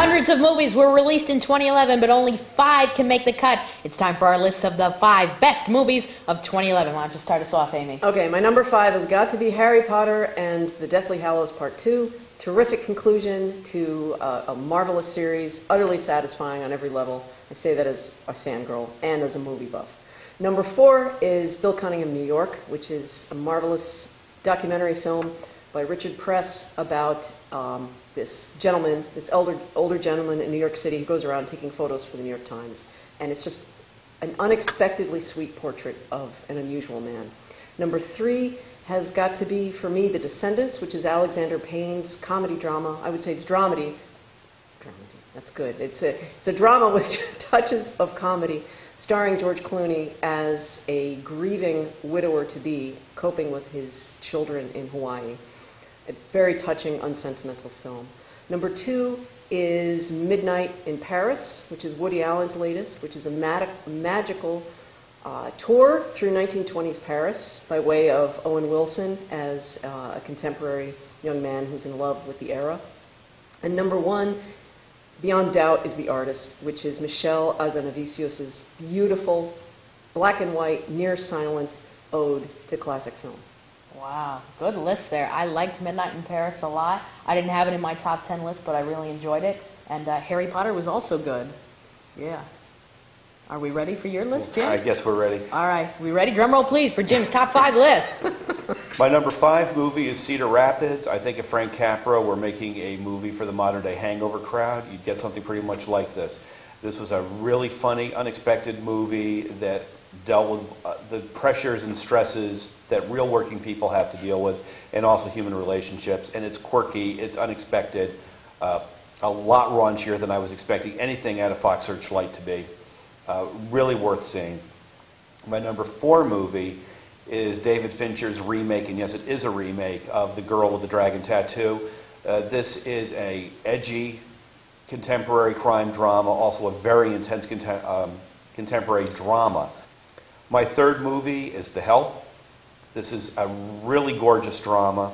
Hundreds of movies were released in 2011, but only 5 can make the cut. It's time for our list of the 5 best movies of 2011. Why don't you start us off, Amy? Okay, my number 5 has got to be Harry Potter and the Deathly Hallows Part 2. Terrific conclusion to a marvelous series, utterly satisfying on every level. I say that as a fangirl and as a movie buff. Number 4 is Bill Cunningham, New York, which is a marvelous documentary film by Richard Press about this gentleman, this older gentleman in New York City who goes around taking photos for the New York Times. And it's just an unexpectedly sweet portrait of an unusual man. Number 3 has got to be, for me, The Descendants, which is Alexander Payne's comedy drama. I would say it's dramedy. That's good. It's a drama with touches of comedy, starring George Clooney as a grieving widower-to-be coping with his children in Hawaii. A very touching, unsentimental film. Number 2 is Midnight in Paris, which is Woody Allen's latest, which is a magical tour through 1920s Paris by way of Owen Wilson as a contemporary young man who's in love with the era. And number 1, beyond doubt, is The Artist, which is Michel Hazanavicius's beautiful black and white, near-silent ode to classic film. Wow, good list there. I liked Midnight in Paris a lot. I didn't have it in my top 10 list, but I really enjoyed it. And Harry Potter was also good. Yeah. Are we ready for your list, Jim? I guess we're ready. All right, we ready? Drum roll, please, for Jim's top 5 list. My number 5 movie is Cedar Rapids. I think if Frank Capra were making a movie for the modern-day hangover crowd, you'd get something pretty much like this. This was a really funny, unexpected movie that dealt with the pressures and stresses that real working people have to deal with, and also human relationships. And it's quirky, it's unexpected, a lot raunchier than I was expecting anything out of Fox Searchlight to be. Really worth seeing. My number 4 movie is David Fincher's remake, and yes, it is a remake, of The Girl with the Dragon Tattoo. This is a edgy contemporary crime drama, also a very intense contemporary drama. My 3rd movie is The Help. This is a really gorgeous drama,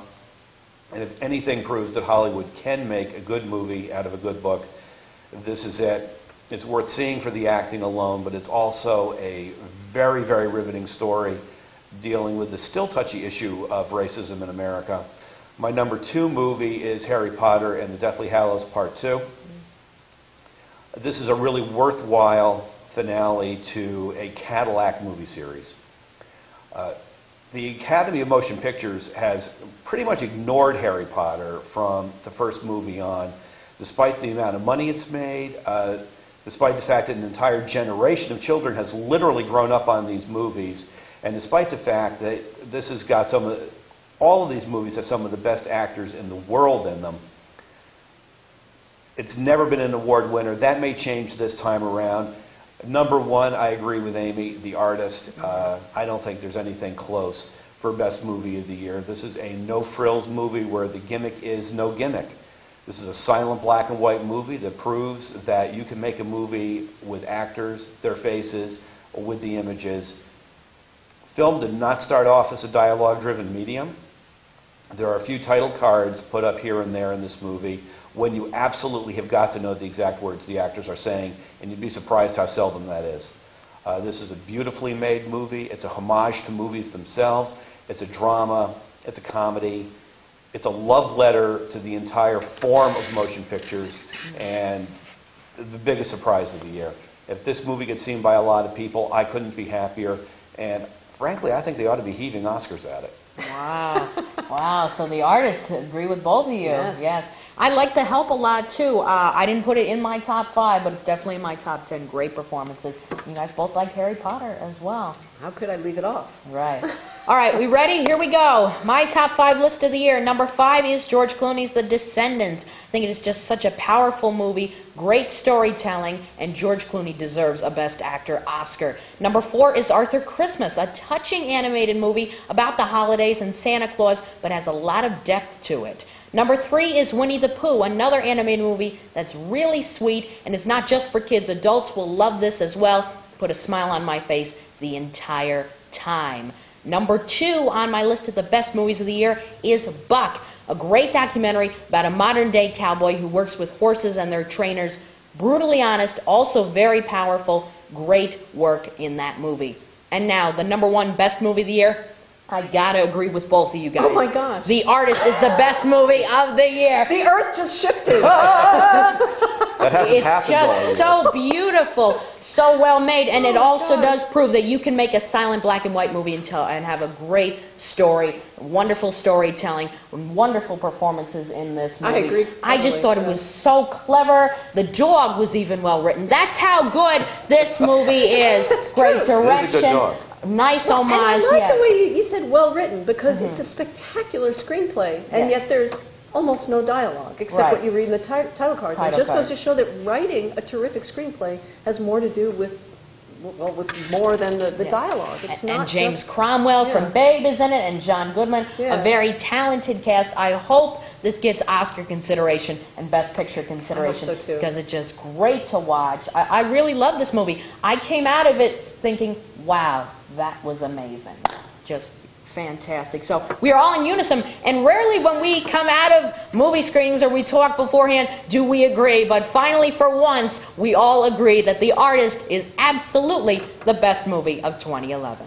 and if anything proves that Hollywood can make a good movie out of a good book, this is it. It's worth seeing for the acting alone, but it's also a very, very riveting story dealing with the still touchy issue of racism in America. My number 2 movie is Harry Potter and the Deathly Hallows Part 2. This is a really worthwhile finale to a Cadillac movie series. The Academy of Motion Pictures has pretty much ignored Harry Potter from the first movie on, despite the amount of money it's made, despite the fact that an entire generation of children has literally grown up on these movies, and despite the fact that this has got all of these movies have some of the best actors in the world in them. It's never been an award winner. That may change this time around. Number 1, I agree with Amy, The Artist. I don't think there's anything close for Best Movie of the Year. This is a no-frills movie where the gimmick is no gimmick. This is a silent black and white movie that proves that you can make a movie with actors, their faces, with the images. Film did not start off as a dialogue-driven medium. There are a few title cards put up here and there in this movie when you absolutely have got to know the exact words the actors are saying, and you'd be surprised how seldom that is. This is a beautifully made movie. It's a homage to movies themselves. It's a drama. It's a comedy. It's a love letter to the entire form of motion pictures, and the biggest surprise of the year. If this movie gets seen by a lot of people, I couldn't be happier, and frankly, I think they ought to be heaving Oscars at it. Wow. Wow, so The Artist, agree with both of you. Yes. I like The Help a lot, too. I didn't put it in my top 5, but it's definitely in my top 10. Great performances. You guys both like Harry Potter as well. How could I leave it off? Right. All right, we ready? Here we go. My top 5 list of the year. Number 5 is George Clooney's The Descendants. I think it is just such a powerful movie, great storytelling, and George Clooney deserves a Best Actor Oscar. Number 4 is Arthur Christmas, a touching animated movie about the holidays and Santa Claus, but has a lot of depth to it. Number 3 is Winnie the Pooh, another animated movie that's really sweet and is not just for kids. Adults will love this as well. Put a smile on my face the entire time. Number 2 on my list of the best movies of the year is Buck, A great documentary about a modern-day cowboy who works with horses and their trainers. Brutally honest, also very powerful. Great work in that movie. And now, the #1 best movie of the year. I gotta agree with both of you guys. Oh my God. The Artist is the best movie of the year. The earth just shifted. That hasn't It's happened all just year. so beautiful, so well made, and it also does prove that you can make a silent black and white movie and have a great story, wonderful storytelling, wonderful performances in this movie. I agree. I just thought it was so clever. The dog was even well written. That's how good this movie is. Great It is a good direction. dog. Nice And I homage, like yes. the way you said well written, because it's a spectacular screenplay, and Yes. yet there's almost no dialogue, except Right. what you read in the title cards. Title It just goes cards. to show that writing a terrific screenplay has more to do with, well, with more than the Yes. dialogue. It's And not James just, Cromwell from Yeah. Babe is in it, and John Goodman, a Yeah. very talented cast. I hope this gets Oscar consideration and Best Picture consideration, so, too. because it's just great to watch. I really love this movie. I came out of it thinking, wow, that was amazing. Just fantastic. So we are all in unison, and rarely when we come out of movie screenings or we talk beforehand do we agree, but finally for once we all agree that The Artist is absolutely the best movie of 2011.